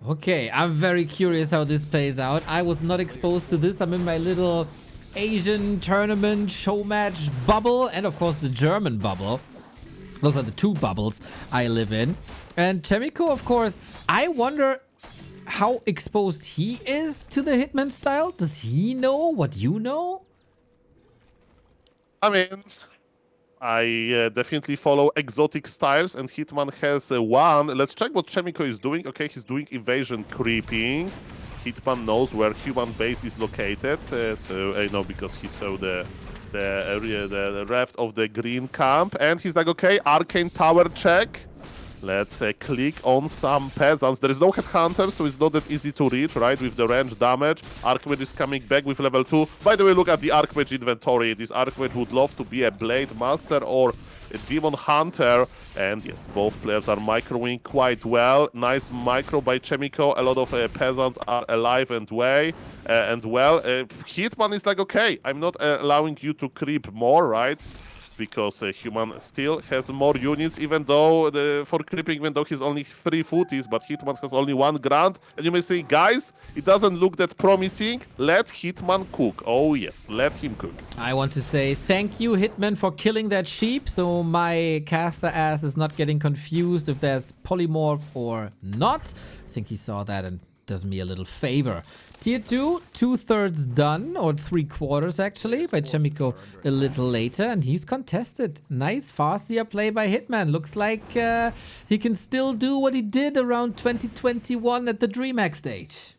Okay, I'm very curious how this plays out. I was not exposed to this. I'm in my little Asian tournament showmatch bubble and of course the German bubble. Those are the two bubbles I live in. And CHAEMIKO, of course, I wonder how exposed he is to the Hitman style. Does he know what you know? I mean, I definitely follow exotic styles, and Hitman has one. Let's check what CHAEMIKO is doing. Okay, he's doing evasion creeping. Hitman knows where human base is located, so I know because he saw the reft of the green camp, and he's like, okay, arcane tower check. Let's click on some peasants. There is no headhunter, so it's not that easy to reach, right? With the range damage. Archmage is coming back with level 2. By the way, look at the Archmage inventory. This Archmage would love to be a Blade Master or a Demon Hunter. And yes, both players are microing quite well. Nice micro by CHAEMIKO. A lot of peasants are alive and well. Hitman is like, okay, I'm not allowing you to creep more, right? Because Human still has more units, even though for creeping, even though he's only 3 footies, but Hitman has only 1 grand. And you may say, guys, it doesn't look that promising. Let Hitman cook. Oh yes, let him cook. I want to say thank you, Hitman, for killing that sheep, so my caster ass is not getting confused if there's polymorph or not. I think he saw that and does me a little favor. Tier 2, 2/3 done, or 3/4 actually, by CHAEMIKO a little later, and he's contested. Nice Farseer play by Hitman. Looks like he can still do what he did around 2021 at the DreamHack stage.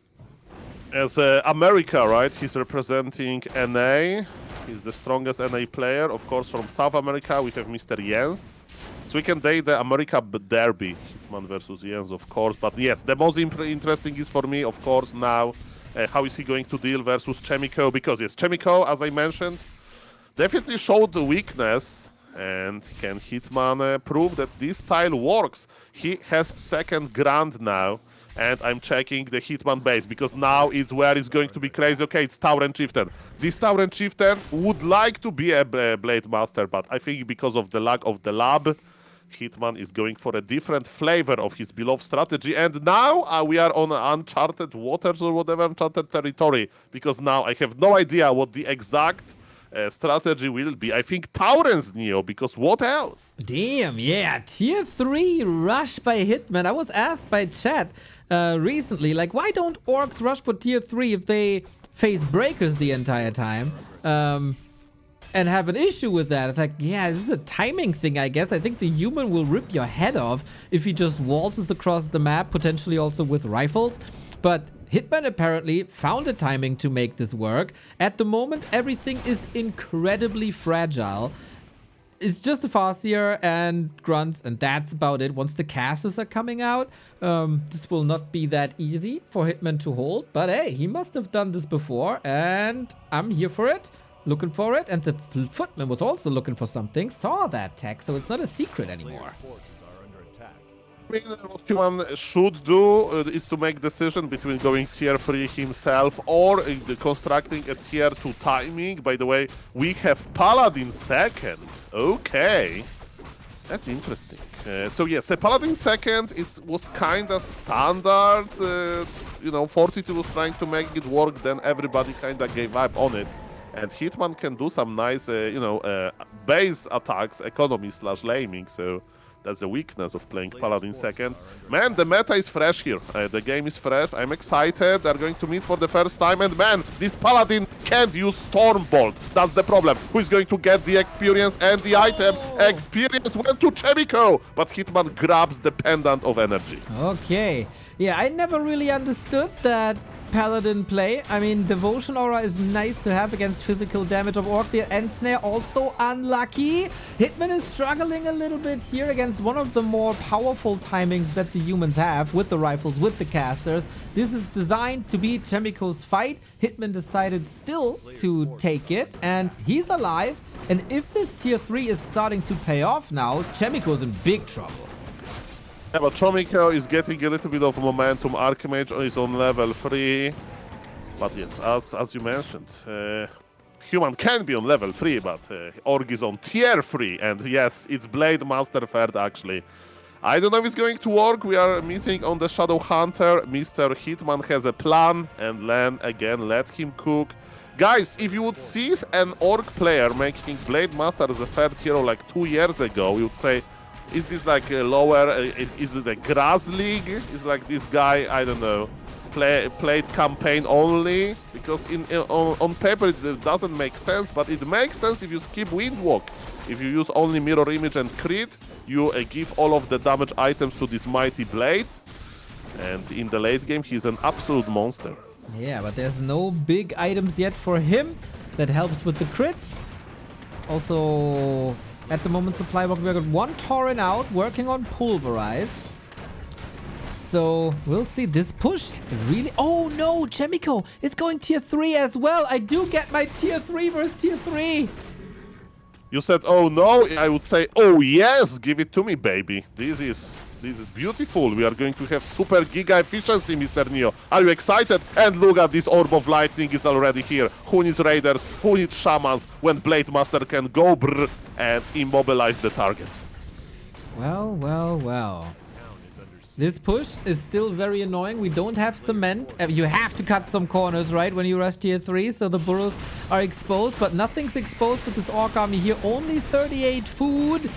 As America, right? He's representing NA. He's the strongest NA player. Of course, from South America, we have Mr. Jens. So we can date the America derby, Hitman versus Jens, of course. But yes, the most interesting is for me, of course, now, how is he going to deal versus CHAEMIKO? Because yes, CHAEMIKO, as I mentioned, definitely showed the weakness. And can Hitman prove that this style works? He has 2nd grand now. And I'm checking the Hitman base, because now it's where it's going to be crazy. Okay, it's Tauren Chieftain. This Tauren Chieftain would like to be a Blade Master, but I think because of the lack of the lab, Hitman is going for a different flavor of his beloved strategy. And now we are on uncharted waters or whatever, uncharted territory, because now I have no idea what the exact strategy will be. I think Tauren's Neo, because what else? Damn, yeah. Tier 3 rush by Hitman. I was asked by chat recently, like, why don't orcs rush for tier 3 if they face breakers the entire time? And have an issue with that. It's like, yeah, this is a timing thing, I guess. I think the human will rip your head off if he just waltzes across the map, potentially also with rifles. But Hitman apparently found a timing to make this work. At the moment, everything is incredibly fragile. It's just a Farseer and grunts, and that's about it. Once the casters are coming out, this will not be that easy for Hitman to hold. But hey, he must have done this before, and I'm here for it. Looking for it, and the footman was also looking for something, saw that tech, so it's not a secret anymore. I mean, what Human should do is to make decision between going tier 3 himself or constructing a tier 2 timing. By the way, we have Paladin 2nd. Okay, that's interesting. So yes, a Paladin 2nd was kind of standard. You know, 42 was trying to make it work, then everybody kind of gave up on it. And Hitman can do some nice, base attacks, economy/laming, so that's the weakness of playing Paladin 2nd. Man, the meta is fresh here. The game is fresh. I'm excited. They're going to meet for the first time. And man, this Paladin can't use Stormbolt. That's the problem. Who is going to get the experience and the item? Experience went to CHAEMIKO, but Hitman grabs the pendant of energy. Okay. Yeah, I never really understood that Paladin play. I mean, Devotion Aura is nice to have against physical damage of Orc. The End Snare also unlucky. Hitman is struggling a little bit here against one of the more powerful timings that the humans have with the rifles, with the casters. This is designed to beat CHAEMIKO's fight. Hitman decided still to take it, and he's alive. And if this tier 3 is starting to pay off now, CHAEMIKO's in big trouble. Yeah, but CHAEMIKO is getting a little bit of momentum. Archmage is on level 3. But yes, as you mentioned, Human can be on level 3, but Org is on tier 3. And yes, it's Blade Master third, actually. I don't know if it's going to work. We are missing on the Shadow Hunter. Mr. Hitman has a plan, and then again, let him cook. Guys, if you would see an Orc player making Blade Master as a third hero like 2 years ago, you would say, is this like a lower, is it a grass league? Is like this guy, I don't know, played campaign only? Because on paper it doesn't make sense, but it makes sense if you skip Windwalk. If you use only Mirror Image and Crit, you give all of the damage items to this mighty Blade. And in the late game, he's an absolute monster. Yeah, but there's no big items yet for him that helps with the crits. Also, at the moment, supply block, we've got one Tauren out, working on Pulverize. So, we'll see this push. Really? Oh no, CHAEMIKO is going tier 3 as well. I do get my tier 3 versus tier 3. You said, oh no, I would say, oh yes, give it to me, baby. This is beautiful. We are going to have super giga efficiency, Mr. Neo. Are you excited? And look at this Orb of Lightning is already here. Who needs Raiders? Who needs Shamans when Blade Master can go brr and immobilize the targets? Well, well, well. This push is still very annoying. We don't have cement. You have to cut some corners, right, when you rush tier 3, so the burrows are exposed, but nothing's exposed with this Orc army here. Only 38 food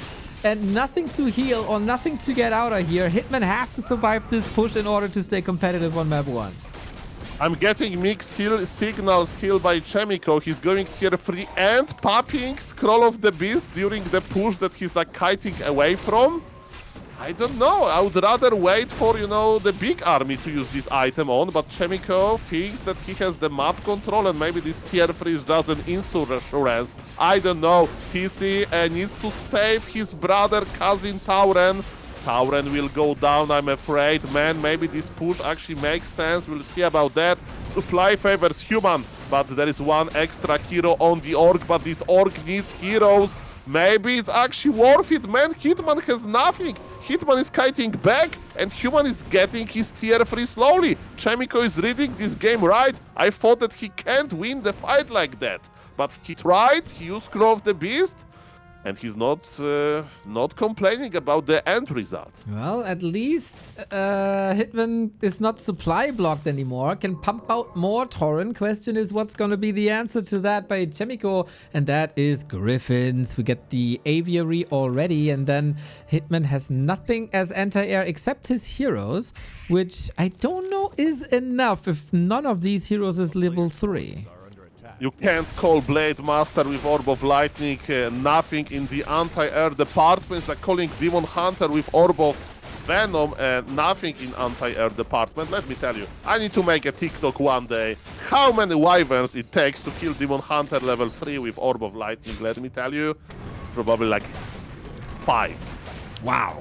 and nothing to heal or nothing to get out of here. Hitman has to survive this push in order to stay competitive on map 1. I'm getting mixed signals healed by CHAEMIKO. He's going tier 3 and popping Scroll of the Beast during the push that he's like kiting away from. I don't know. I would rather wait for, you know, the big army to use this item on, but CHAEMIKO thinks that he has the map control and maybe this tier 3 is just an insurance. I don't know. TC needs to save his brother, cousin Tauren. Tauren will go down, I'm afraid. Man, maybe this push actually makes sense. We'll see about that. Supply favors human, but there is one extra hero on the Orc, but this Orc needs heroes. Maybe it's actually worth it, man. Hitman has nothing. Hitman is kiting back, and Human is getting his tier 3 slowly. CHAEMIKO is reading this game right. I thought that he can't win the fight like that. But he tried, he used Scroll of the Beast, and he's not complaining about the end result. Well, at least Hitman is not supply blocked anymore, can pump out more Tauren. Question is, what's going to be the answer to that by CHAEMIKO? And that is Griffins. We get the Aviary already, and then Hitman has nothing as anti-air except his heroes, which I don't know is enough if none of these heroes is level 3. You can't call Blade Master with Orb of Lightning, nothing in the anti-air department. It's like calling Demon Hunter with Orb of Venom, nothing in anti-air department. Let me tell you, I need to make a TikTok one day. How many wyverns it takes to kill Demon Hunter level 3 with Orb of Lightning? Let me tell you, it's probably like 5. Wow,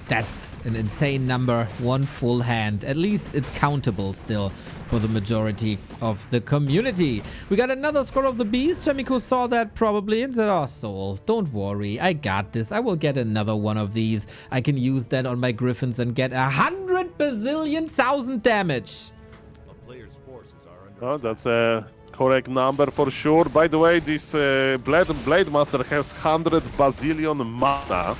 that's an insane number. One full hand. At least it's countable still for the majority of the community. We got another Scroll of the Beast. CHAEMIKO saw that probably and said, oh, Soul, don't worry. I got this. I will get another one of these. I can use that on my Griffins and get 100 bazillion thousand damage. Oh, that's a correct number for sure. By the way, this Blade Master has 100 bazillion mana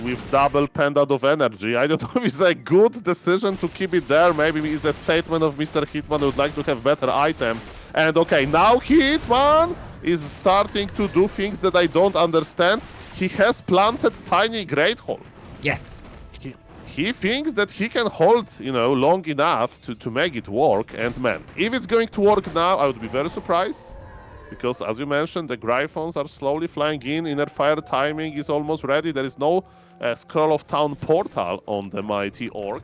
with double Pendant of Energy. I don't know if it's a good decision to keep it there. Maybe it's a statement of Mr. Hitman who would like to have better items. And okay, now Hitman is starting to do things that I don't understand. He has planted Tiny Great Hole. Yes. He thinks that he can hold, you know, long enough to make it work. And man, if it's going to work now, I would be very surprised. Because, as you mentioned, the Gryphons are slowly flying in. Inner Fire timing is almost ready. There is no Scroll of Town portal on the mighty Orc.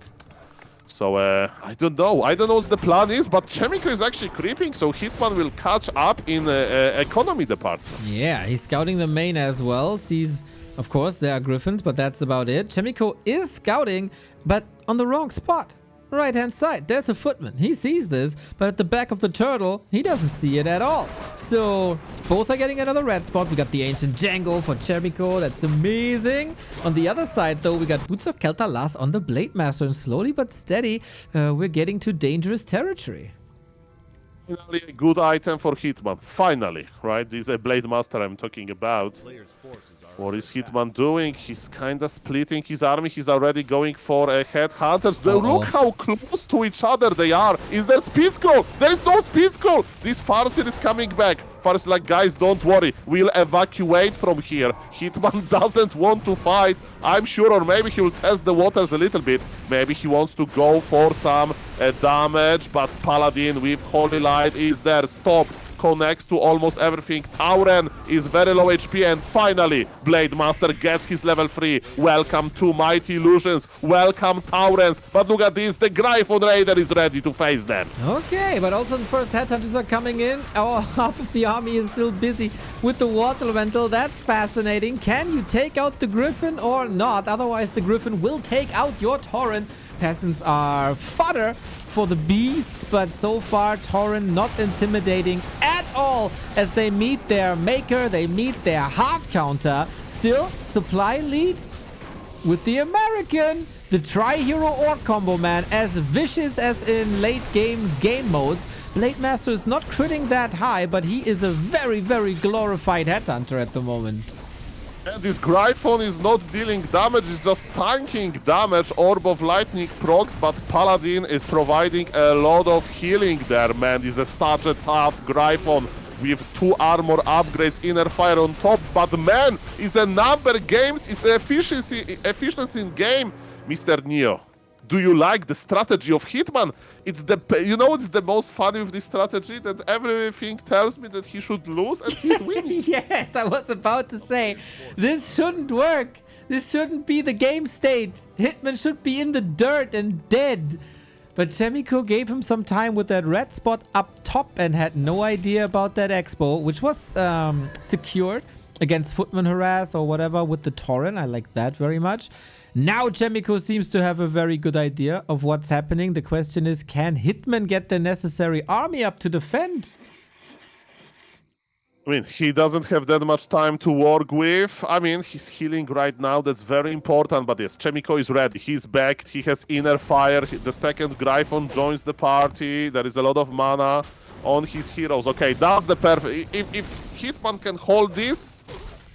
So, I don't know. I don't know what the plan is, but CHAEMIKO is actually creeping, so Hitman will catch up in economy department. Yeah, he's scouting the main as well. Sees, of course, there are Griffins, but that's about it. CHAEMIKO is scouting, but on the wrong spot. Right-hand side, there's a footman. He sees this, but at the back of the turtle, he doesn't see it at all. So, both are getting another red spot. We got the Ancient Django for CHAEMIKO. That's amazing. On the other side, though, we got Boots of Kel'Thuzad on the Blade Master. And slowly but steady, we're getting to dangerous territory. Finally, a good item for Hitman. Finally, right? This is a Blade Master I'm talking about. What is Hitman doing? He's kind of splitting his army. He's already going for a headhunters. Look how close to each other they are. Is there speed scroll? There is no speed scroll. This Farseer is coming back. Farseer like, guys, don't worry. We'll evacuate from here. Hitman doesn't want to fight, I'm sure, or maybe he will test the waters a little bit. Maybe he wants to go for some damage, but Paladin with Holy Light is there. Stop. Connects to almost everything. Tauren is very low HP, and finally Blade Master gets his level 3. Welcome to Mighty Illusions. Welcome Taurens. But look at this, the Gryphon Raider is ready to face them. Okay, but also the first headhunters are coming in. Oh, half of the army is still busy with the Water Elemental. That's fascinating. Can you take out the Griffin or not? Otherwise the Griffin will take out your Tauren. Peasants are fodder for the beasts, but so far Tauren not intimidating at all as they meet their maker, they meet their hard counter. Still, supply lead with the American. The Tri-Hero Orc combo, man, as vicious as in late game modes. Blade Master is not critting that high, but he is a very, very glorified headhunter at the moment. And this Gryphon is not dealing damage, it's just tanking damage. Orb of Lightning procs, but Paladin is providing a lot of healing there, man. This is such a tough Gryphon with 2 armor upgrades, inner fire on top. But man, it's a number games, it's efficiency in game. Mr. Neo, do you like the strategy of Hitman? It's the most funny with this strategy, that everything tells me that he should lose and he's winning. Yes, I was about to say, this shouldn't work. This shouldn't be the game state. Hitman should be in the dirt and dead. But CHAEMIKO gave him some time with that red spot up top and had no idea about that expo, which was secured against Footman Harass or whatever with the Tauren. I like that very much. Now CHAEMIKO seems to have a very good idea of what's happening. The question is, can Hitman get the necessary army up to defend? I mean, he doesn't have that much time to work with. I mean, he's healing right now. That's very important. But yes, CHAEMIKO is ready. He's back. He has inner fire. The second Gryphon joins the party. There is a lot of mana on his heroes. Okay, that's the perfect... If Hitman can hold this,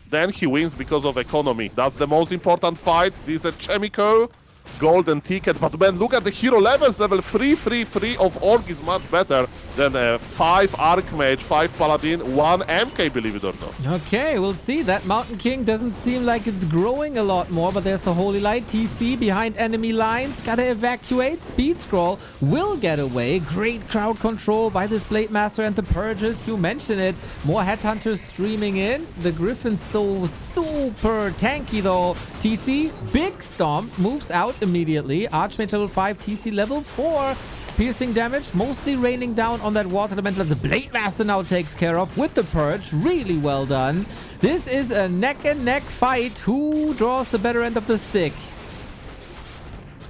then he wins because of economy. That's the most important fight. This is a CHAEMIKO golden ticket. But man, look at the hero levels. Level 3 of Orc is much better than 5 Archmage, 5 Paladin, 1 MK, believe it or not. Okay, we'll see. That Mountain King doesn't seem like it's growing a lot more, but there's the Holy Light TC behind enemy lines. Gotta evacuate. Speed Scroll will get away. Great crowd control by this Blade Master and the Purges. You mentioned it. More headhunters streaming in. The Griffin's so super tanky though. TC, big stomp, moves out immediately. Archmage level 5, TC level 4. Piercing damage, mostly raining down on that Water Elemental. The Blade Master now takes care of with the Purge. Really well done. This is a neck-and-neck fight. Who draws the better end of the stick?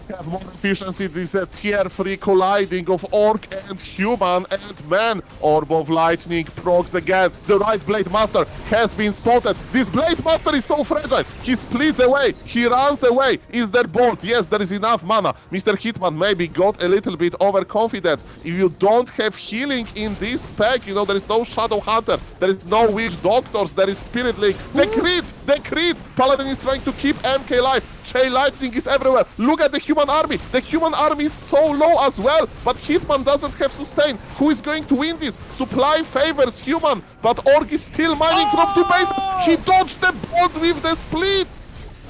Have more efficiency. This is a tier 3 colliding of Orc and Human, and man, Orb of Lightning procs again. The right Blade Master has been spotted. This Blade Master is so fragile. He splits away. He runs away. Is there bolt? Yes, there is enough mana. Mr. Hitman maybe got a little bit overconfident. If you don't have healing in this spec, you know, there is no Shadow Hunter. There is no Witch Doctors. There is Spirit Link. The crit! Paladin is trying to keep MK alive. Chain Lightning is everywhere. Look at the human army. The human army is so low as well, but Hitman doesn't have sustain. Who is going to win this? Supply favors Human, but Orc is still mining from 2 bases. He dodged the bolt with the split.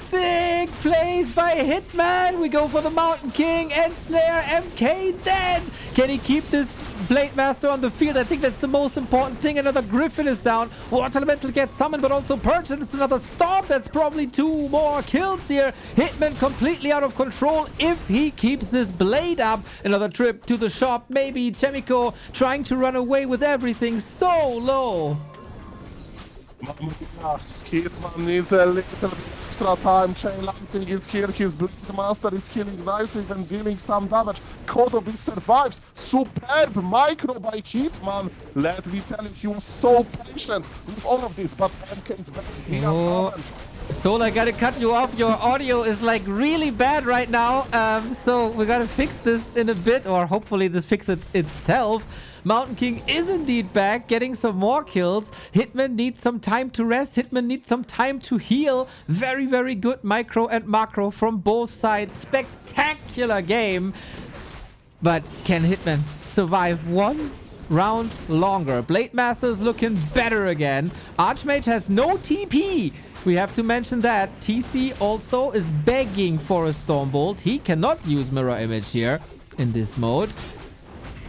Sick plays by Hitman. We go for the Mountain King and Slayer. MK dead. Can he keep this Blade Master on the field? I think that's the most important thing. Another Griffin is down. Water Elemental gets summoned, but also Purge. And it's another Stomp. That's probably 2 more kills here. Hitman completely out of control if he keeps this blade up. Another trip to the shop. Maybe CHAEMIKO trying to run away with everything so low. Hitman needs a little bit extra time. Chain Lightning is here. His Blade Master is healing nicely and dealing some damage. Kodobi survives. Superb micro by Hitman. Let me tell you, he was so patient with all of this, but MK is back via Tauren. Soul, I gotta cut you off. Your audio is like really bad right now. So we gotta fix this in a bit, or hopefully this fixes itself. Mountain King is indeed back, getting some more kills. Hitman needs some time to rest. Hitman needs some time to heal. Very, very good micro and macro from both sides. Spectacular game. But can Hitman survive one round longer? Blade Master's looking better again. Archmage has no TP. We have to mention that. TC also is begging for a Stormbolt. He cannot use Mirror Image here in this mode.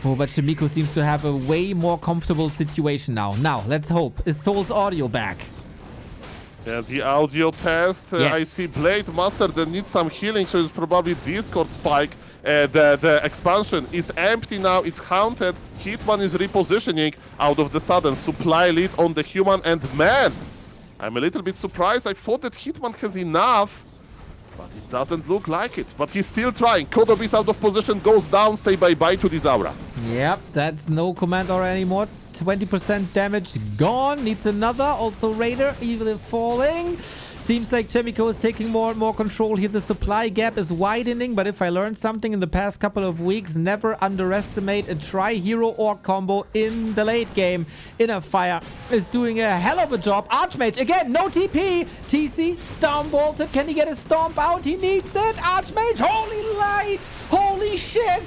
Oh, but CHAEMIKO seems to have a way more comfortable situation now. Now, let's hope. Is Soul's audio back? Yeah, the audio test. Yes. I see Blade Master that needs some healing, so it's probably Discord spike. The expansion is empty now, it's haunted. Hitman is repositioning out of the sudden. Supply lead on the human, and man, I'm a little bit surprised. I thought that Hitman has enough, but it doesn't look like it. But he's still trying. Kodob is out of position, goes down, say bye-bye to this aura. Yep, that's no command aura anymore. 20% damage gone. Needs another. Also Raider evilly falling. Seems like CHAEMIKO is taking more and more control here. The supply gap is widening, but if I learned something in the past couple of weeks, never underestimate a tri-hero orc combo in the late game. Inner Fire is doing a hell of a job. Archmage, again, no TP. TC, Stormbolted. Can he get a Stomp out? He needs it. Archmage, holy light. Holy shit.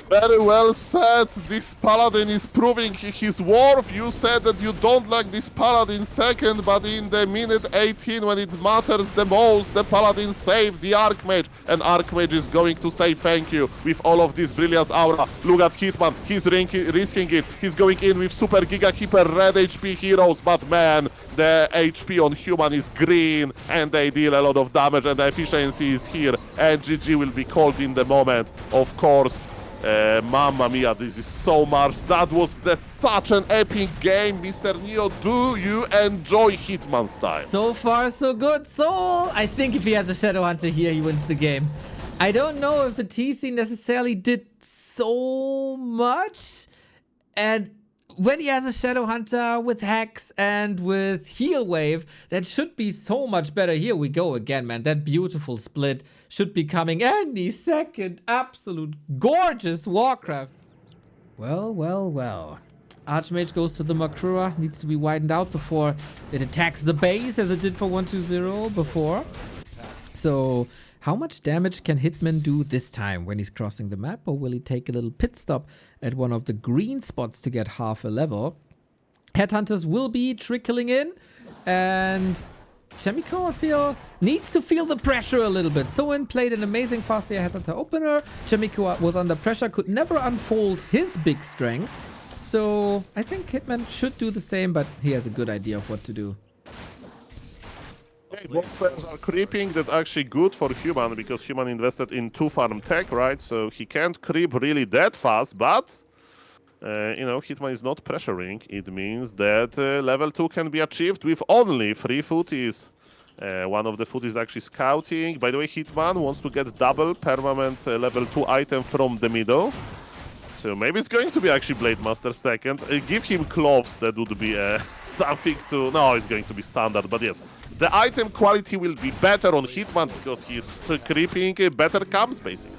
Very well said. This Paladin is proving his worth. You said that you don't like this Paladin second, but in the minute 18 when it matters the most, the Paladin saved the Archmage. And Archmage is going to say thank you with all of this brilliance aura. Look at Hitman. He's risking it. He's going in with Super Giga Keeper red HP heroes, but man, the HP on human is green and they deal a lot of damage and the efficiency is here. And GG will be called in the moment, of course. Mamma mia, this is so much. That was such an epic game, Mr. Neo. Do you enjoy Hitman style? So far, so good. Soul, I think if he has a Shadow Hunter here, he wins the game. I don't know if the TC necessarily did so much. And when he has a Shadow Hunter with Hex and with Heal Wave, that should be so much better. Here we go again, man. That beautiful split should be coming any second. Absolute gorgeous Warcraft. Well, well, well. Archmage goes to the Makrura. Needs to be widened out before it attacks the base as it did for 120 before. So how much damage can Hitman do this time when he's crossing the map? Or will he take a little pit stop at one of the green spots to get half a level? Headhunters will be trickling in. And CHAEMIKO, I feel, needs to feel the pressure a little bit. Soin played an amazing fast air Headhunter opener. CHAEMIKO was under pressure, could never unfold his big strength. So I think Hitman should do the same, but he has a good idea of what to do. Both players are creeping. That's actually good for Human because Human invested in 2 farm tech, right? So he can't creep really that fast, but you know, Hitman is not pressuring. It means that level 2 can be achieved with only 3 footies. One of the footies is actually scouting. By the way, Hitman wants to get double permanent level 2 item from the middle. So maybe it's going to be actually Blade Master second. Give him gloves, that would be something to... No, it's going to be standard, but yes. The item quality will be better on Hitman because he's creeping better camps, basically.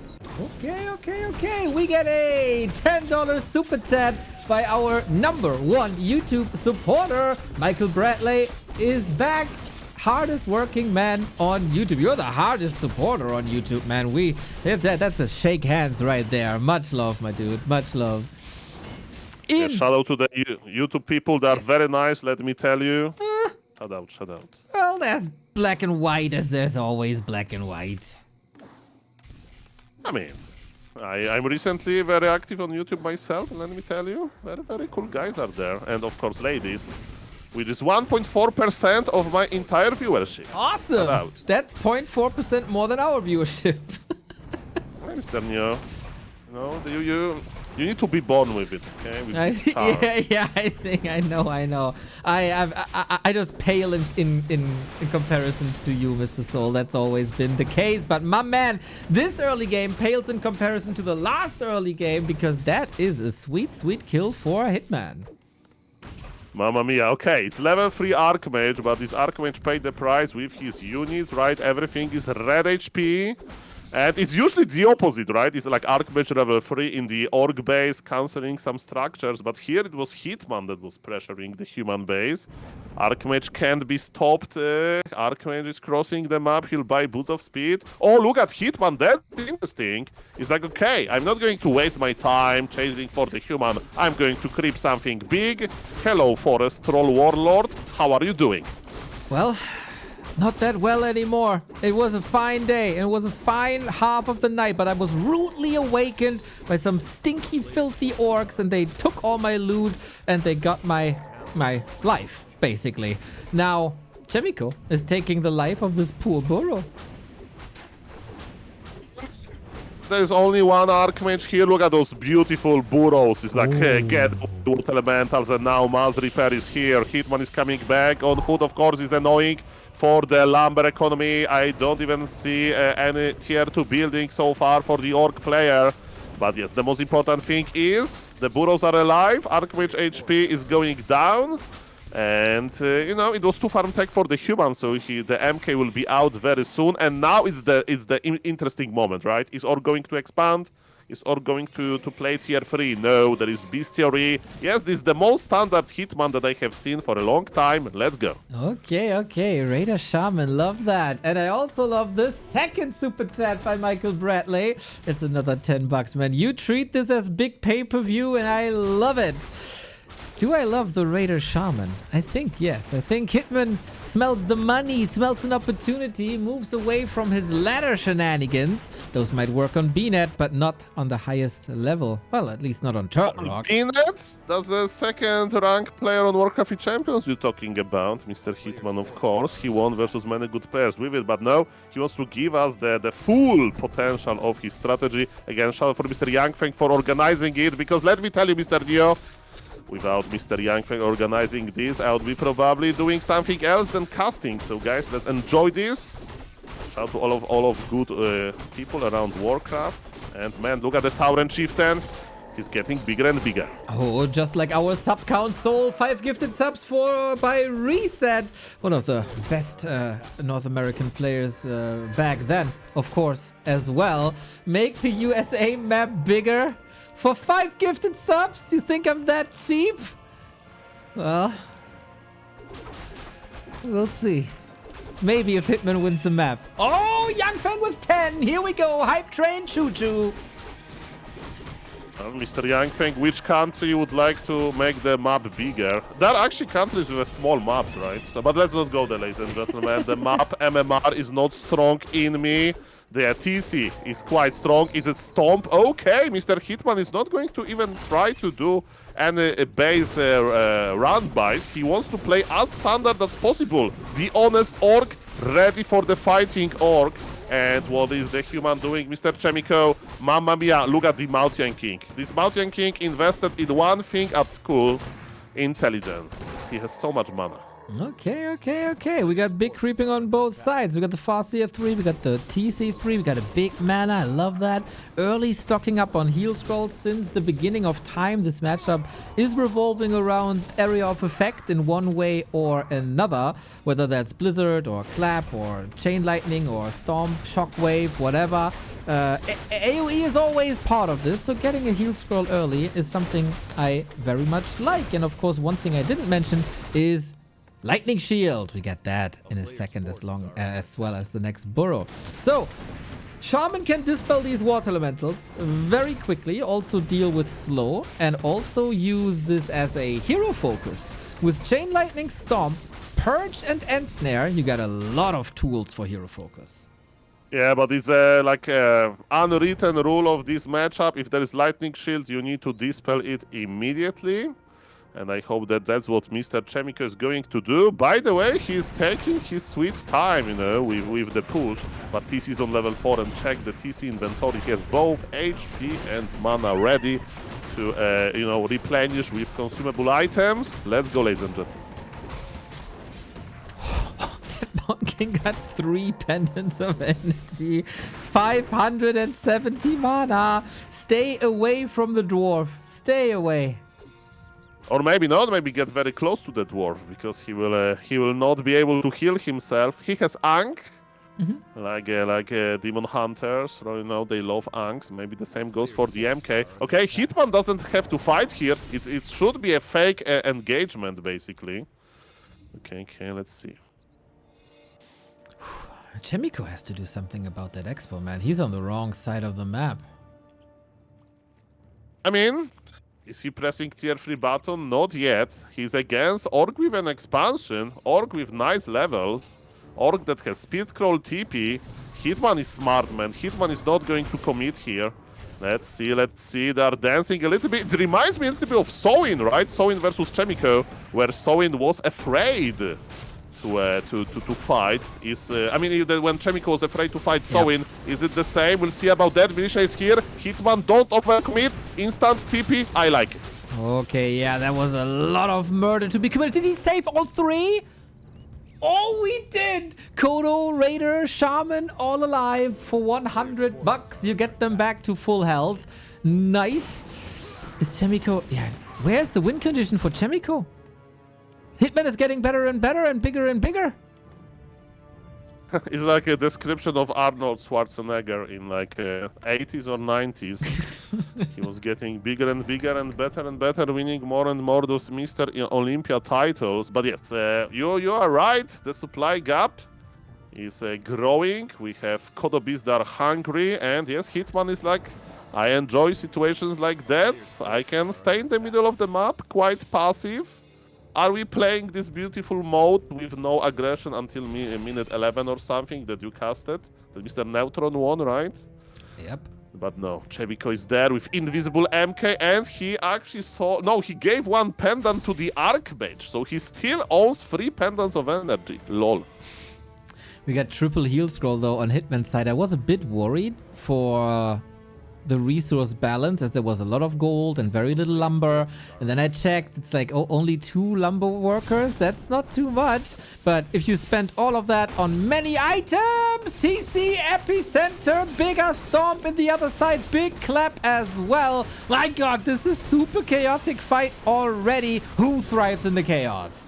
Okay. We get a $10 super chat by our #1 YouTube supporter. Michael Bradley is back. Hardest working man on YouTube. You're the hardest supporter on YouTube, man. That's a shake hands right there. Much love, my dude. Much love. Yeah, shout out to the YouTube people. They are very nice, let me tell you. Shout out. Well, there's black and white as there's always black and white. I mean, I'm recently very active on YouTube myself, and let me tell you, very, very cool guys are there. And of course, ladies. Which is 1.4% of my entire viewership. Awesome! That's 0.4% more than our viewership. Mr. Neo, you know, you need to be born with it, okay? With I know. I just pale in comparison to you, Mr. Soul. That's always been the case. But my man, this early game pales in comparison to the last early game because that is a sweet, sweet kill for Hitman. Mamma mia, okay, it's level 3 Archmage, but this Archmage paid the price with his units, right? Everything is red HP. And it's usually the opposite, right? It's like Archmage level 3 in the orc base, cancelling some structures. But here it was Hitman that was pressuring the human base. Archmage can't be stopped. Archmage is crossing the map. He'll buy Boot of Speed. Oh, look at Hitman. That's interesting. It's like, okay, I'm not going to waste my time chasing for the human. I'm going to creep something big. Hello, Forest Troll Warlord. How are you doing? Well, not that well anymore. It was a fine day, and it was a fine half of the night, but I was rudely awakened by some stinky, filthy orcs, and they took all my loot, and they got my life, basically. Now, CHAEMIKO is taking the life of this poor burrow. There's only one Archmage here. Look at those beautiful burrows. It's like, get Water Elementals, and now Mass Repair is here. Hitman is coming back on foot, of course, is annoying for the lumber economy. I don't even see any tier 2 building so far for the orc player. But yes, the most important thing is the burrows are alive. Archmage HP is going down. And, you know, it was 2 farm tech for the human, so the MK will be out very soon. And now it's the interesting moment, right? Is Orc going to expand? Is Orc going to play tier 3? No, there is Bestiary. Yes, this is the most standard Hitman that I have seen for a long time. Let's go. Okay. Raider Shaman, love that. And I also love the second super chat by Michael Bradley. It's another $10, man. You treat this as big pay-per-view, and I love it. Do I love the Raider Shaman? I think yes. I think Hitman smells the money, smells an opportunity, moves away from his ladder shenanigans. Those might work on BNet, but not on the highest level. Well, at least not on Turtle Rock. BNet? That's the second rank player on Warcraft Champions you're talking about, Mr. Hitman, of course. He won versus many good players with it, but no, he wants to give us the full potential of his strategy. Again, shout out for Mr. YangFeng for organizing it, because let me tell you, Mr. Neo, without Mr. YangFeng organizing this, I would be probably doing something else than casting. So guys, let's enjoy this. Shout out to all of good people around Warcraft. And man, look at the Tauren Chieftain. He's getting bigger and bigger. Oh, just like our sub count soul, 5 gifted subs by Reset. One of the best North American players back then, of course, as well. Make the USA map bigger. For 5 gifted subs? You think I'm that cheap? Well, we'll see. Maybe if Hitman wins the map. Oh, YangFeng with 10. Here we go. Hype train choo-choo. Mr. YangFeng, which country would like to make the map bigger? There are actually countries with small maps, right? So, but let's not go there, ladies and gentlemen. The map MMR is not strong in me. The TC is quite strong. Is it Stomp? Okay, Mr. Hitman is not going to even try to do any base run buys. He wants to play as standard as possible. The honest orc, ready for the fighting orc. And what is the human doing, Mr. CHAEMIKO? Mamma mia, look at the Mountain King. This Mountain King invested in one thing at school, intelligence. He has so much mana. Okay. We got big creeping on both sides. We got the Farseer 3, we got the TC3, we got a big mana. I love that. Early stocking up on heal scrolls since the beginning of time. This matchup is revolving around area of effect in one way or another. Whether that's Blizzard or Clap or Chain Lightning or Storm, Shockwave, whatever. AoE is always part of this, so getting a heal scroll early is something I very much like. And of course, one thing I didn't mention is Lightning Shield. We get that in a second, as well as the next burrow. So, Shaman can dispel these water elementals very quickly, also deal with slow, and also use this as a hero focus. With Chain Lightning, Stomp, Purge, and Ensnare, you got a lot of tools for hero focus. Yeah, but it's like unwritten rule of this matchup. If there is Lightning Shield, you need to dispel it immediately. And I hope that that's what Mr. CHAEMIKO is going to do. By the way, he's taking his sweet time, you know, with the push. But TC is on level 4, and check the TC inventory. He has both HP and mana ready to, you know, replenish with consumable items. Let's go, ladies and gentlemen. King got 3 pendants of energy, 570 mana. Stay away from the dwarf. Stay away. Or maybe not, maybe get very close to the dwarf, because he will not be able to heal himself. He has Ankh, like demon hunters, so, you know, they love Ankhs. Maybe the same goes for the MK. Okay, Hitman doesn't have to fight here. It should be a fake engagement, basically. Okay, let's see. CHAEMIKO has to do something about that expo, man. He's on the wrong side of the map. I mean, is he pressing tier 3 button? Not yet. He's against Orc with an expansion, Orc with nice levels, Orc that has speed scroll TP. Hitman is smart, man. Hitman is not going to commit here. Let's see. They are dancing a little bit. It reminds me a little bit of Soin, right? Soin versus CHAEMIKO, where Soin was afraid to fight. I mean, when CHAEMIKO was afraid to fight Soin, is it the same? We'll see about that. Militia is here. Hitman, don't overcommit. Instant TP. I like it. Okay, yeah, that was a lot of murder to be committed. Did he save all three? Oh, we did! Kodo, Raider, Shaman, all alive for $100. You get them back to full health. Nice. Is CHAEMIKO... Yeah, where's the win condition for CHAEMIKO? Hitman is getting better and better and bigger. It's like a description of Arnold Schwarzenegger in like 80s or 90s. He was getting bigger and bigger and better, winning more and more those Mr. Olympia titles. But yes, you are right. The supply gap is growing. We have Kodobis that are hungry, and yes, Hitman is like, I enjoy situations like that. I can stay in the middle of the map, quite passive. Are we playing this beautiful mode with no aggression until minute 11 or something that you casted? That Mr. Neutron won, right? Yep. But no, CHAEMIKO is there with invisible MK, and he actually saw... No, he gave one pendant to the Archmage, so he still owns 3 pendants of energy. Lol. We got triple heal scroll, though, on Hitman's side. I was a bit worried for the resource balance, as there was a lot of gold and very little lumber. And then I checked, it's like, oh, only 2 lumber workers. That's not too much. But if you spend all of that on many items, TC, Epicenter, bigger stomp in the other side, big clap as well. My god, this is super chaotic fight already. Who thrives in the chaos?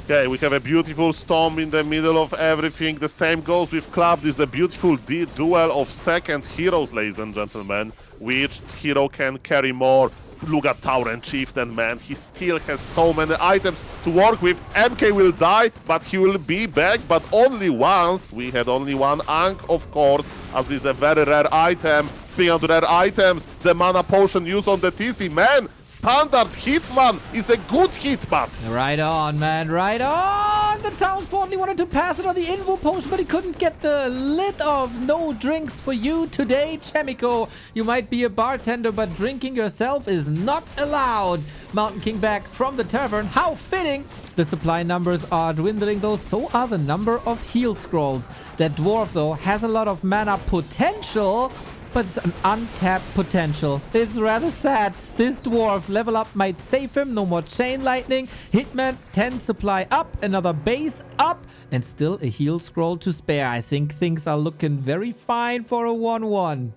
Okay, we have a beautiful storm in the middle of everything. The same goes with Club. This is a beautiful duel of second heroes, ladies and gentlemen. Which hero can carry more? Look at Tauren Chieftain, man. He still has so many items to work with. MK will die, but he will be back, but only once. We had only one Ankh, of course, as is a very rare item. Speaking of rare items, the mana potion used on the TC, man, standard Hitman is a good Hitman. Right on, man, right on! The Townsfolk only wanted to pass it on the Invo potion, but he couldn't get the lid of no drinks for you today, CHAEMIKO. You might be a bartender, but drinking yourself is not allowed. Mountain King back from the tavern. How fitting! The supply numbers are dwindling, though, so are the number of heal scrolls. That dwarf, though, has a lot of mana potential, but it's an untapped potential. It's rather sad. This dwarf level up might save him. No more chain lightning. Hitman 10 supply up, another base up, and still a heal scroll to spare. I think things are looking very fine for a 1-1.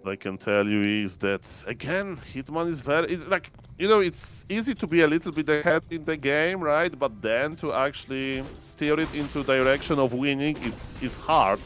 I can tell you is that, again, Hitman is it's like, you know, it's easy to be a little bit ahead in the game, right? But then to actually steer it into direction of winning is hard.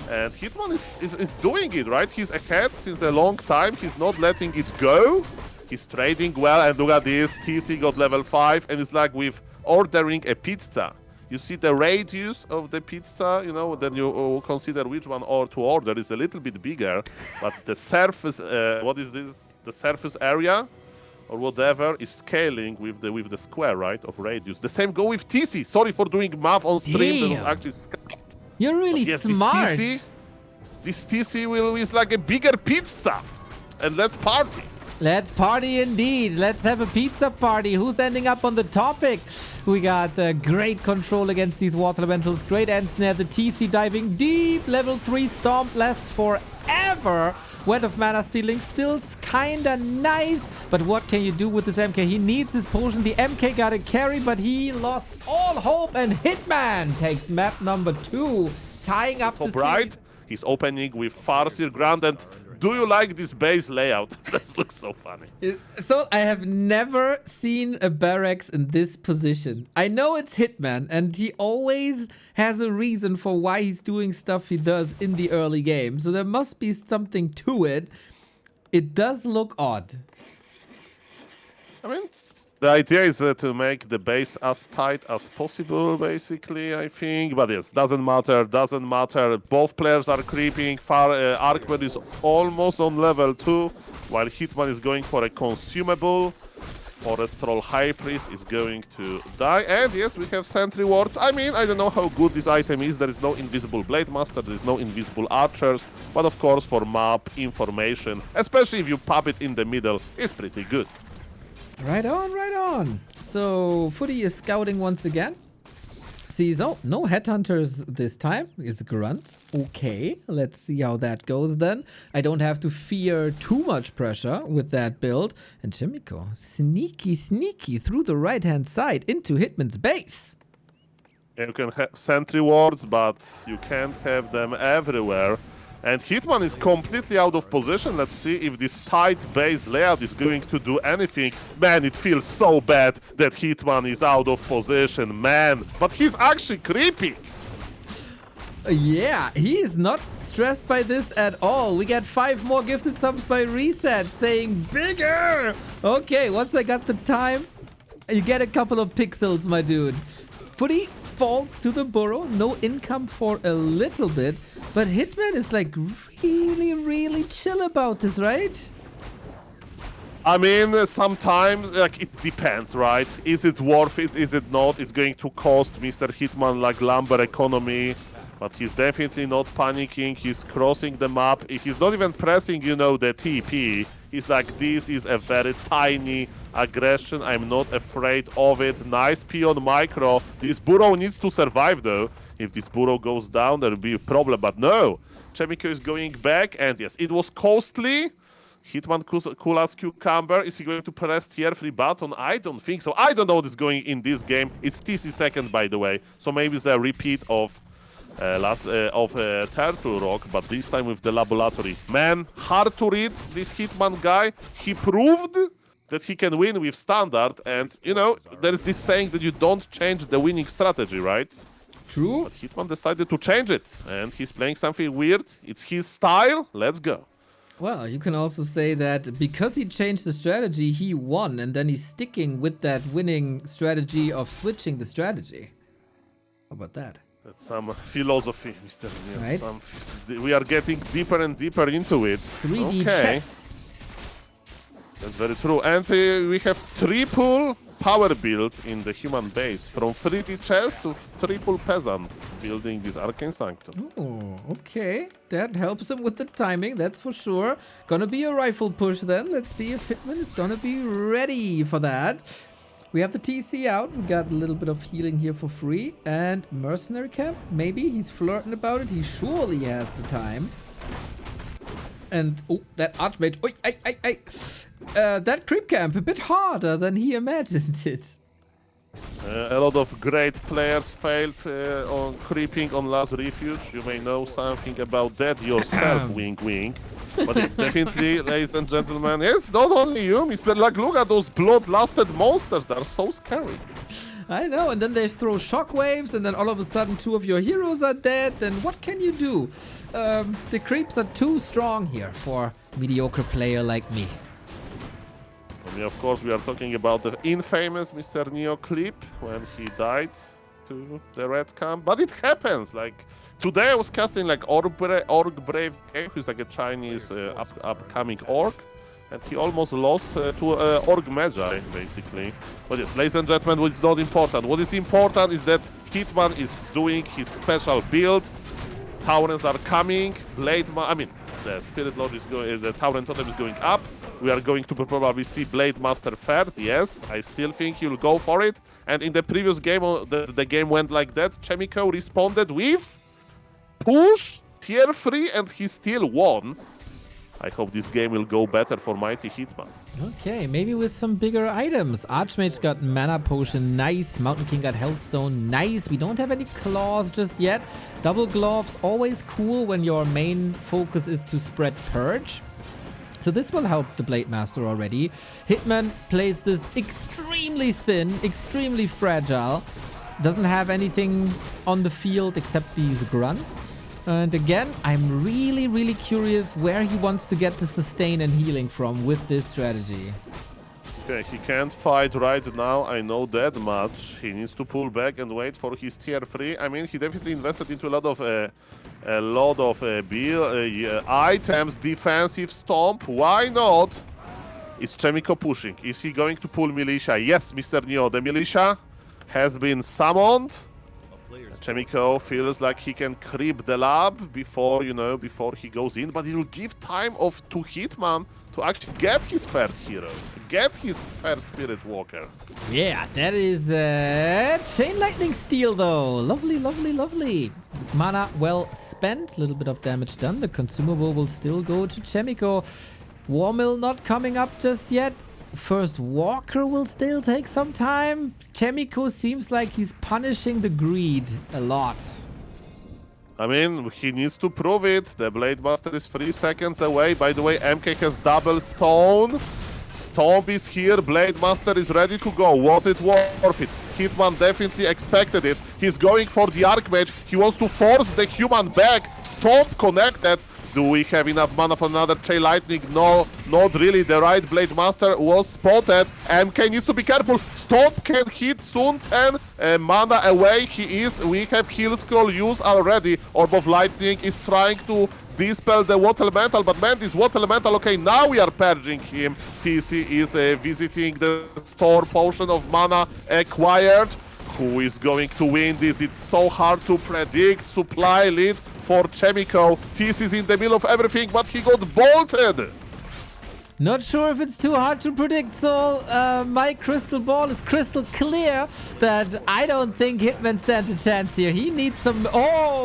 And Hitman is doing it, right? He's ahead since a long time. He's not letting it go. He's trading well, and look at this. TC got level 5, and it's like with ordering a pizza. You see the radius of the pizza, you know, then you consider which one to order is a little bit bigger, but the surface, what is this? The surface area or whatever is scaling with the square, right, of radius. The same go with TC. Sorry for doing math on stream. That was actually scuffed. You're really yes, smart. This TC is like a bigger pizza. And let's party. Let's party indeed. Let's have a pizza party. Who's ending up on the topic? We got great control against these water elementals. Great end snare. The TC diving deep. Level 3 stomp lasts forever. Wet of mana stealing still kinda nice. But what can you do with this MK? He needs his potion. The MK got a carry, but he lost all hope. And Hitman takes map number 2. Tying up top right. He's opening with Farseer Grand, and do you like this base layout? This looks so funny. So I have never seen a barracks in this position. I know it's Hitman, and he always has a reason for why he's doing stuff he does in the early game. So there must be something to it. It does look odd. I mean, the idea is to make the base as tight as possible, basically, I think. But yes, doesn't matter. Both players are creeping. Arkman is almost on level 2, while Hitman is going for a consumable. Forest Troll High Priest is going to die. And yes, we have sentry wards. I mean, I don't know how good this item is. There is no invisible Blade Master, there is no invisible archers. But of course, for map information, especially if you pop it in the middle, it's pretty good. Right on, right on. So, Footy is scouting once again. Sees, oh, no headhunters this time. It's grunts. Okay, let's see how that goes then. I don't have to fear too much pressure with that build. And CHAEMIKO, sneaky through the right-hand side into Hitman's base. You can have sentry wards, but you can't have them everywhere. And Hitman is completely out of position. Let's see if this tight base layout is going to do anything. Man, it feels so bad that Hitman is out of position, man. But he's actually creepy. Yeah, he is not stressed by this at all. We get 5 more gifted subs by Reset saying bigger. Okay, once I got the time, you get a couple of pixels, my dude. Footy falls to the burrow. No income for a little bit. But Hitman is like really chill about this, right? I mean, sometimes like it depends, right? Is it worth it? Is it not? It's going to cost Mr. Hitman like lumber economy. But he's definitely not panicking. He's crossing the map. He's not even pressing, you know, the TP. He's like, this is a very tiny aggression. I'm not afraid of it. Nice peon micro. This burrow needs to survive, though. If this burrow goes down, there will be a problem. But no, CHAEMIKO is going back. And yes, it was costly. Hitman cool as cucumber. Is he going to press tier 3 button? I don't think so. I don't know what is going in this game. It's TC second, by the way. So maybe it's a repeat of Turtle Rock, but this time with the laboratory. Man, hard to read, this Hitman guy. He proved that he can win with standard, and you know, there is this saying that you don't change the winning strategy, right? True. But Hitman decided to change it, and he's playing something weird. It's his style. Let's go. Well, you can also say that because he changed the strategy, he won, and then he's sticking with that winning strategy of switching the strategy. How about that? That's some philosophy, Mr. Right. We are getting deeper and deeper into it. 3D chess. That's very true. And we have triple power build in the human base. From 3D chess to triple peasants building this Arcane Sanctum. Oh, okay. That helps him with the timing, that's for sure. Gonna be a rifle push then. Let's see if Hitman is gonna be ready for that. We have the TC out. We got a little bit of healing here for free. And Mercenary Camp, maybe. He's flirting about it. He surely has the time. And, oh, that Archmage. Oh, that Creep Camp, a bit harder than he imagined it. A lot of great players failed on creeping on Last Refuge. You may know something about that yourself, wink wink. But it's definitely, ladies and gentlemen, it's not only you, Mr. Like, look at those blood-lusted monsters. They're so scary. I know, and then they throw shockwaves, and then all of a sudden 2 of your heroes are dead. Then what can you do? The creeps are too strong here for a mediocre player like me. I mean, of course, we are talking about the infamous Mr. Neo clip when he died to the red camp. But it happens, like... Today I was casting like Orc Brave Game, who's like a Chinese upcoming Orc, and he almost lost to Orc Magi, basically. But yes, ladies and gentlemen, what is not important. What is important is that Hitman is doing his special build. Taurens are coming. The Spirit Lord is going. The Tauren Totem is going up. We are going to probably see Blade Master third. Yes, I still think he'll go for it. And in the previous game, the game went like that. CHAEMIKO responded with push tier 3 and he still won. I hope this game will go better for Mighty Hitman. Okay, maybe with some bigger items. Archmage got Mana Potion, nice. Mountain King got Hellstone, nice. We don't have any claws just yet. Double Gloves, always cool when your main focus is to spread Purge. So this will help the Blade Master already. Hitman plays this extremely thin, extremely fragile. Doesn't have anything on the field except these grunts. And again, I'm really, really curious where he wants to get the sustain and healing from with this strategy. Okay, he can't fight right now, I know that much. He needs to pull back and wait for his tier 3. I mean, he definitely invested into a lot of items, defensive stomp. Why not? Is CHAEMIKO pushing? Is he going to pull militia? Yes, Mr. Neo, the militia has been summoned. CHAEMIKO feels like he can creep the lab before, before he goes in, but it will give time to Hitman to actually get his first hero, get his first Spirit Walker. Yeah, that is Chain Lightning Steel though. Lovely, lovely, lovely. Mana well spent, a little bit of damage done. The consumable will still go to CHAEMIKO. Warmill not coming up just yet. First Walker will still take some time. CHAEMIKO seems like he's punishing the greed a lot. I mean, he needs to prove it. The Blade Master is 3 seconds away. By the way, MK has double stone. Stomp is here. Blade Master is ready to go. Was it worth it? Hitman definitely expected it. He's going for the Archmage. He wants to force the human back. Stomp connected. Do we have enough mana for another Chain Lightning? No, not really. The right Blade Master was spotted. MK needs to be careful. Stomp can hit soon. 10 mana away he is. We have Heal Scroll used already. Orb of Lightning is trying to dispel the Water Elemental, but man, this Water Elemental, okay, now we are purging him. TC is visiting the store. Potion of mana acquired. Who is going to win this? It's so hard to predict. Supply lead for CHAEMIKO. TC is in the middle of everything, but he got bolted. Not sure if it's too hard to predict, so my crystal ball is crystal clear that I don't think Hitman stands a chance here. He needs some,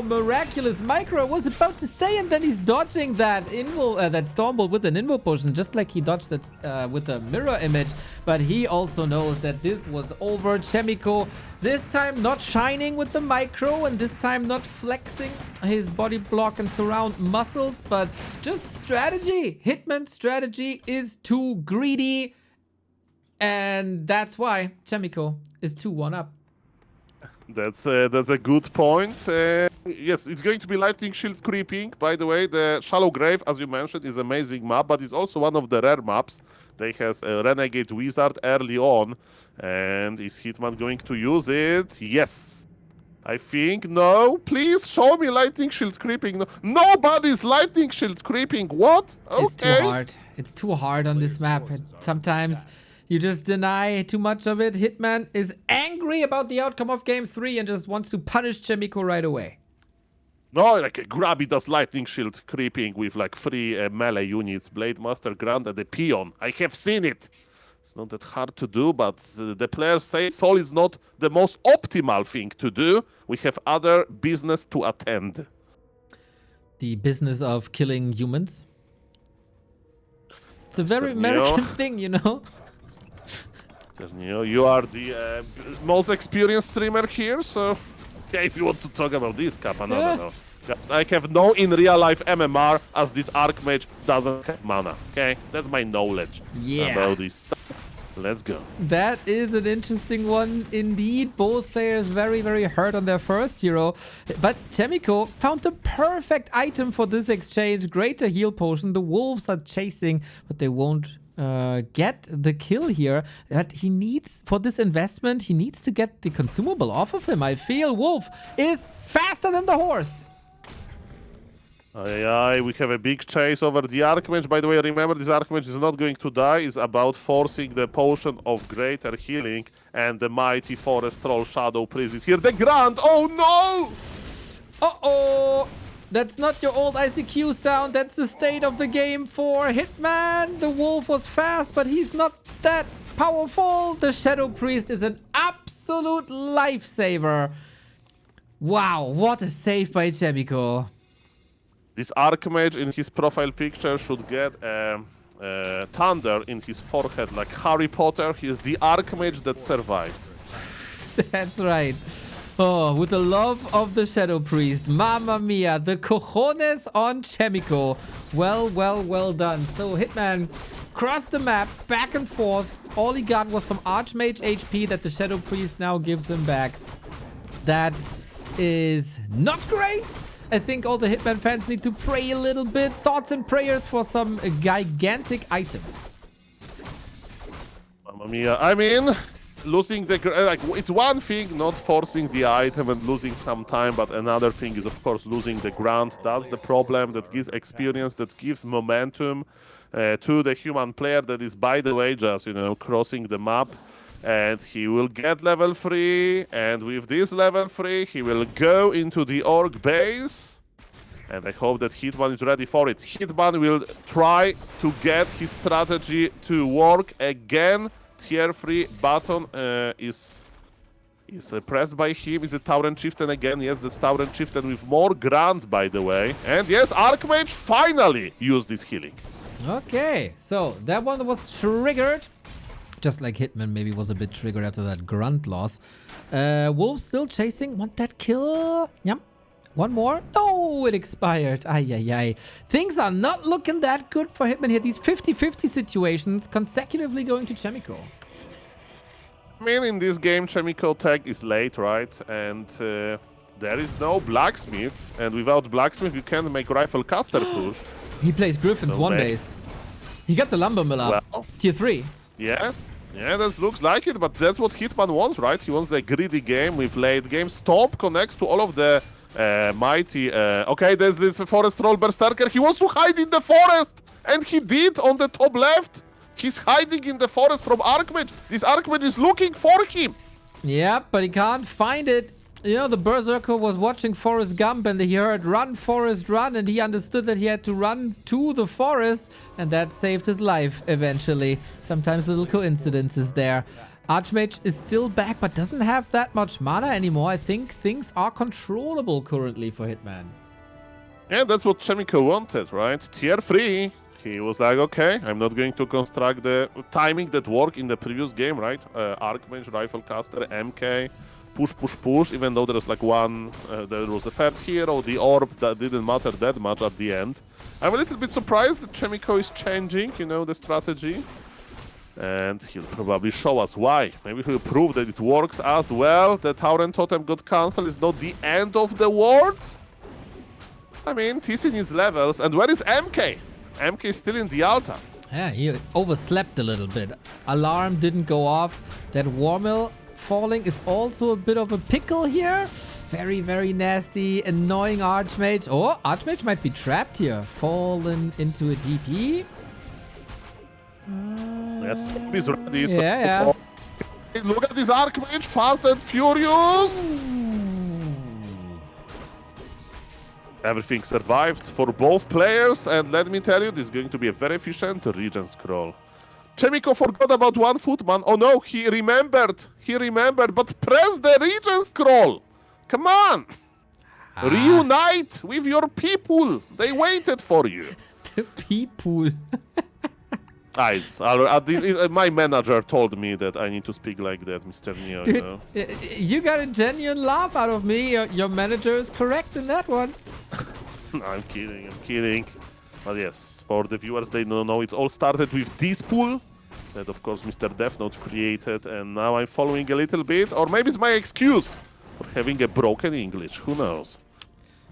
miraculous micro. I was about to say, and then he's dodging that that Stormbolt with an Invo Potion, just like he dodged that with a mirror image. But he also knows that this was over. CHAEMIKO this time not shining with the micro, and this time not flexing his body block and surround muscles, but just strategy. Hitman's strategy is too greedy, and that's why CHAEMIKO is 2-1 up. That's a good point. Yes, it's going to be Lightning Shield creeping. By the way, the Shallow Grave, as you mentioned, is an amazing map, but it's also one of the rare maps. They has a Renegade Wizard early on, and is Hitman going to use it? Yes. I think, no, please show me Lightning Shield creeping. No, nobody's Lightning Shield creeping. What? Okay. It's too hard. It's too hard on this map. Sometimes you just deny too much of it. Hitman is angry about the outcome of Game 3 and just wants to punish CHAEMIKO right away. No, like a Grabby does Lightning Shield creeping with like 3 melee units. Blade Master, Grand, and a Peon. I have seen it. It's not that hard to do, but the players say Soul is not the most optimal thing to do. We have other business to attend. The business of killing humans. It's a very American thing, you know? You are the most experienced streamer here, so okay, if you want to talk about this, Kappa, no. Guys, I have no in real life MMR as this Archmage doesn't have mana, okay? That's my knowledge about this stuff. Let's go. That is an interesting one indeed. Both players very, very hurt on their first hero. But CHAEMIKO found the perfect item for this exchange. Greater heal potion. The wolves are chasing, but they won't get the kill here. That he needs, for this investment, he needs to get the consumable off of him. I feel Wolf is faster than the horse. We have a big chase over the Archmage. By the way, remember, this Archmage is not going to die. It's about forcing the potion of greater healing, and the mighty forest troll Shadow Priest is here. The Grand! Oh no! Uh-oh! That's not your old ICQ sound. That's the state of the game for Hitman. The wolf was fast, but he's not that powerful. The Shadow Priest is an absolute lifesaver. Wow, what a save by CHAEMIKO. This Archmage in his profile picture should get thunder in his forehead like Harry Potter. He is the Archmage that survived. That's right. Oh, with the love of the Shadow Priest. Mamma mia, the cojones on CHAEMIKO. Well done. So Hitman crossed the map, back and forth. All he got was some Archmage HP that the Shadow Priest now gives him back. That is not great. I think all the Hitman fans need to pray a little bit. Thoughts and prayers for some gigantic items. Mamma mia. I mean, losing the... like, it's one thing not forcing the item and losing some time, but another thing is, of course, losing the ground. That's the problem. That gives experience, that gives momentum to the human player that is, by the way, just, you know, crossing the map. And he will get level 3, and with this level 3, he will go into the Orc base. And I hope that Hitman is ready for it. Hitman will try to get his strategy to work again. Tier 3 button is pressed by him. Is it Tauren Chieftain again? Yes, the Tauren Chieftain with more grants, by the way. And yes, Archmage finally used this healing. Okay, so that one was triggered. Just like Hitman maybe was a bit triggered after that grunt loss. Wolves still chasing. Want that kill? Yep. One more. No, it expired. Ay. Things are not looking that good for Hitman here. These 50-50 situations consecutively going to CHAEMIKO. I mean, in this game, CHAEMIKO tag is late, right? And there is no blacksmith. And without blacksmith, you can't make rifle caster push. He plays Griffin's So one base. He got the lumber mill up. Well, Tier 3. Yeah, that looks like it, but that's what Hitman wants, right? He wants the greedy game with late game. Stop connects to all of the mighty... okay, there's this forest troll berserker. He wants to hide in the forest! And he did on the top left. He's hiding in the forest from Archmage. This Archmage is looking for him. Yeah, but he can't find it. You know, the Berserker was watching Forrest Gump and he heard run, Forrest, run, and he understood that he had to run to the forest, and that saved his life eventually. Sometimes little coincidences there. Archmage is still back, but doesn't have that much mana anymore. I think things are controllable currently for Hitman. Yeah, that's what CHAEMIKO wanted, right? Tier 3. He was like, okay, I'm not going to construct the timing that worked in the previous game, right? Archmage, Rifle Caster, MK, push, even though there was like one, there was a third hero, the orb, that didn't matter that much at the end. I'm a little bit surprised that CHAEMIKO is changing, you know, the strategy. And he'll probably show us why. Maybe he'll prove that it works as well. The Tauren Totem got cancelled. It's not the end of the world. I mean, TC needs levels. And where is MK? MK is still in the altar. Yeah, he overslept a little bit. Alarm didn't go off. That Warmill falling is also a bit of a pickle here. Very, very nasty, annoying Archmage. Oh, Archmage might be trapped here. Fallen into a TP. Yes, he's ready. Yeah. Look at this Archmage, fast and furious. Everything survived for both players, and let me tell you, this is going to be a very efficient regen scroll. CHAEMIKO forgot about one footman. Oh no, he remembered, but press the regen scroll. Come on. Reunite with your people. They waited for you. The people. Guys, my manager told me that I need to speak like that, Mr. Neo. Dude, you know? You got a genuine laugh out of me. Your manager is correct in that one. No, I'm kidding. But yes, for the viewers, they don't know, it all started with this pool that, of course, Mr. Death Note created, and now I'm following a little bit, or maybe it's my excuse for having a broken English. Who knows?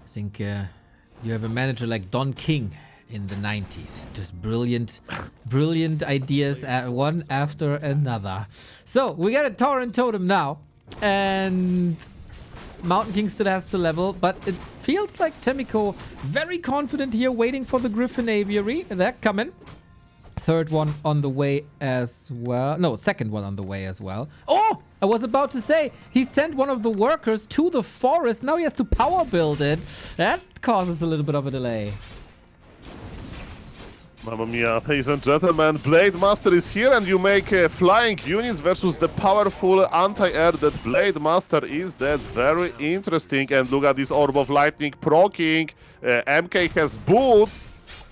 I think you have a manager like Don King in the 90s. Just brilliant ideas, one after another. So, we got a Tauren Totem now, and Mountain King still has to level, but it feels like CHAEMIKO very confident here, waiting for the Griffin Aviary. They're coming. Third one on the way as well. No, second one on the way as well. Oh, I was about to say, he sent one of the workers to the forest. Now he has to power build it. That causes a little bit of a delay. Mamma mia, ladies and gentlemen, Blade Master is here and you make flying units versus the powerful anti-air that Blade Master is. That's very interesting. And look at this Orb of Lightning proccing. MK has boots,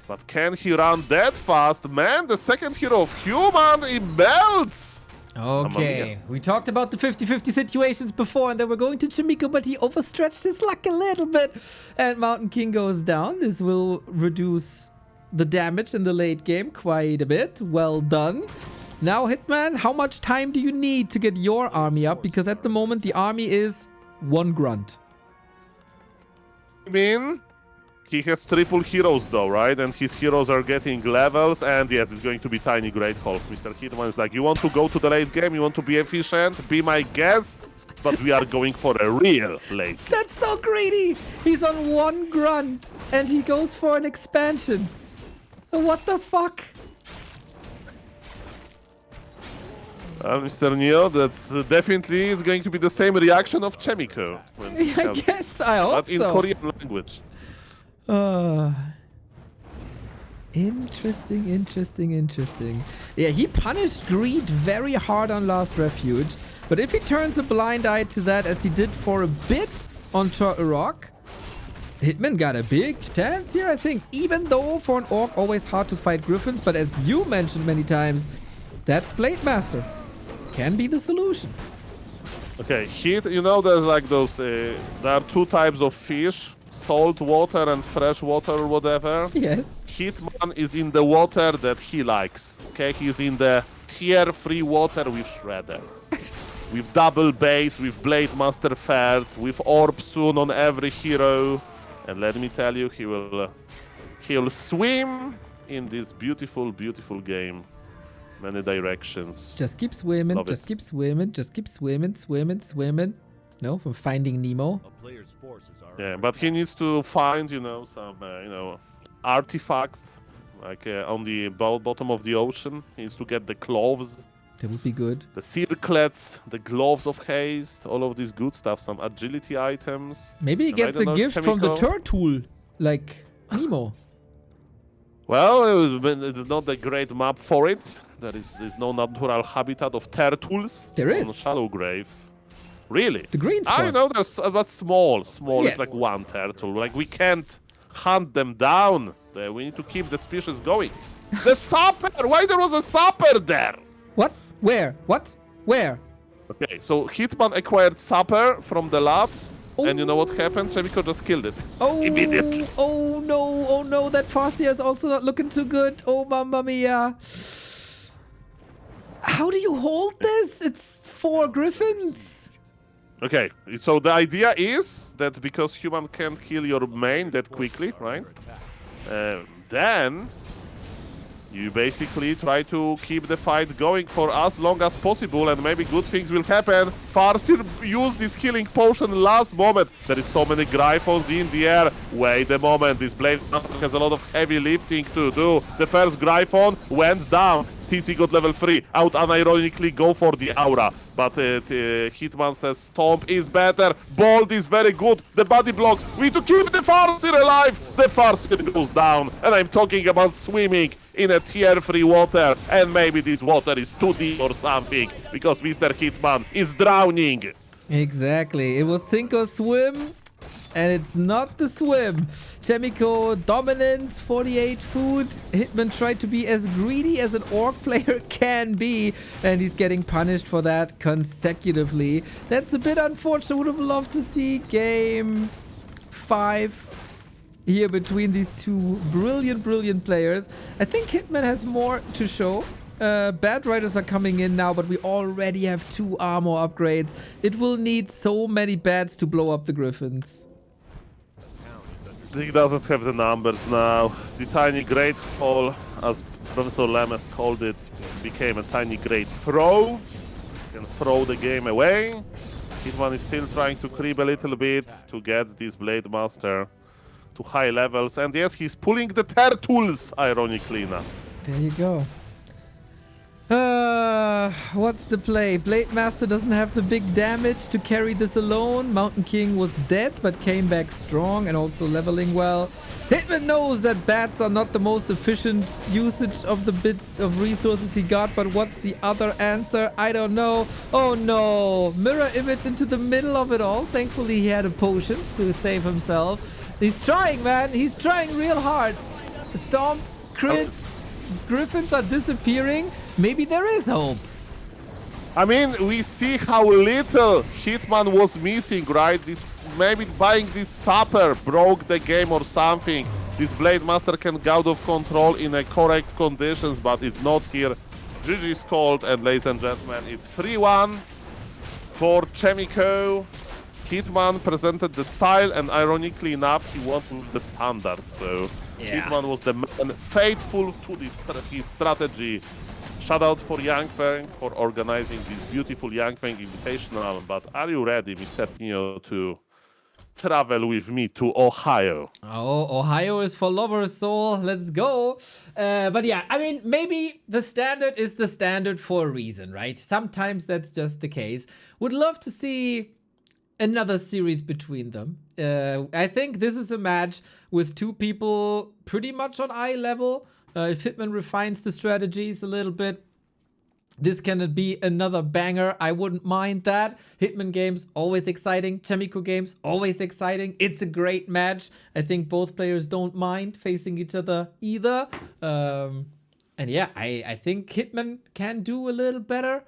but can he run that fast? Man, the second hero of Human, he melts! Okay, we talked about the 50-50 situations before, and then we're going to CHAEMIKO, but he overstretched his luck a little bit. And Mountain King goes down. This will reduce the damage in the late game quite a bit. Well done. Now, Hitman, how much time do you need to get your army up? Because at the moment, the army is 1 grunt. I mean, he has triple heroes though, right? And his heroes are getting levels, and yes, it's going to be Tiny Great Hulk. Mr. Hitman is like, you want to go to the late game? You want to be efficient? Be my guest? But we are going for a real late game. That's so greedy! He's on 1 grunt, and he goes for an expansion. What the fuck? Mr. Neo, that's definitely is going to be the same reaction of CHAEMIKO. I guess, I hope but in so. Korean language. Interesting. Yeah, he punished Greed very hard on Last Refuge. But if he turns a blind eye to that, as he did for a bit on Turtle Rock, Hitman got a big chance here, I think. Even though for an Orc, always hard to fight Griffins. But as you mentioned many times, that Blade Master can be the solution. Okay, you know there's like those, there are 2 types of fish. Salt water and fresh water or whatever. Yes. Hitman is in the water that he likes. Okay, he's in the tier 3 water with Shredder. With double base, with Blade Master Fert, with Orb soon on every hero. And let me tell you, he'll swim in this beautiful, beautiful game. Many directions. Just keep swimming, Love just it. keep swimming, just keep swimming. No, from Finding Nemo. Yeah, but he needs to find, some, artifacts, like on the bottom of the ocean. He needs to get the cloves, That would be good. the circlets, the gloves of haste, all of this good stuff, some agility items. Maybe he And I gets a don't know, gift from the CHAEMIKO? turtle, like Nemo. Well, it's not a great map for it. There's no natural habitat of turtles. There is. On Shallow Grave. Really? The green spot. I know there's, but small. Yes. It's like 1 turtle. Like, we can't hunt them down. We need to keep the species going. The sapper! Why there was a sapper there? What? Where? What? Where? Okay, so Hitman acquired sapper from the lab. And you know what happened? CHAEMIKO just killed it. Oh, Immediately. oh no, that Farsia is also not looking too good. Oh, mamma mia. How do you hold this? It's 4 griffins. Okay, so the idea is that because human can't kill your main that quickly, right? Then you basically try to keep the fight going for as long as possible, and maybe good things will happen. Farseer used this healing potion last moment. There is so many Gryphons in the air. Wait a moment, this Blade Master has a lot of heavy lifting to do. The first Gryphon went down. TC got level 3. Out unironically go for the aura. But Hitman says Stomp is better. Bolt is very good. The body blocks. We need to keep the Farseer alive. The Farseer goes down. And I'm talking about swimming in a tier 3 water. And maybe this water is too deep or something. Because Mr. Hitman is drowning. Exactly. It was sink or swim. And it's not the swim. CHAEMIKO dominance, 48 food. Hitman tried to be as greedy as an Orc player can be. And he's getting punished for that consecutively. That's a bit unfortunate. Would have loved to see game 5 here between these 2 brilliant players. I think Hitman has more to show. Bad Riders are coming in now, but we already have 2 armor upgrades. It will need so many bats to blow up the Griffins. He doesn't have the numbers now. The tiny great hole, as Professor Lemes called it, became a tiny great throw. Can throw the game away. Hitman is still trying to creep a little bit to get this Blade Master to high levels. And yes, he's pulling the turtles, ironically enough. There you go. What's the play? Blade Master doesn't have the big damage to carry this alone. Mountain King was dead, but came back strong and also leveling well. Hitman knows that bats are not the most efficient usage of the bit of resources he got, but what's the other answer? I don't know. Oh no! Mirror image into the middle of it all. Thankfully, he had a potion to save himself. He's trying, man. He's trying real hard. Storm, crit. Griffins are disappearing. Maybe there is hope. I mean, we see how little Hitman was missing, right? Maybe buying this Sapper broke the game or something. This Blade Master can go out of control in a correct conditions, but it's not here. GG's called, and ladies and gentlemen, it's 3-1 for CHAEMIKO. Hitman presented the style, and ironically enough, he won with the standard. So Hitman was the man faithful to his strategy. Shout out for YangFeng for organizing this beautiful YangFeng Invitational. But are you ready, Mr. Neo, to travel with me to Ohio? Oh, Ohio is for lovers, so let's go. But yeah, I mean, maybe the standard is the standard for a reason, right? Sometimes that's just the case. Would love to see another series between them. I think this is a match with two people pretty much on eye level. If Hitman refines the strategies a little bit, this can be another banger. I wouldn't mind that. Hitman games, always exciting. CHAEMIKO games, always exciting. It's a great match. I think both players don't mind facing each other either. And yeah, I think Hitman can do a little better.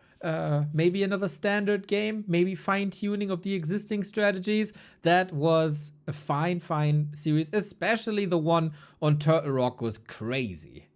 Maybe another standard game, maybe fine-tuning of the existing strategies. That was a fine series, especially the one on Turtle Rock was crazy.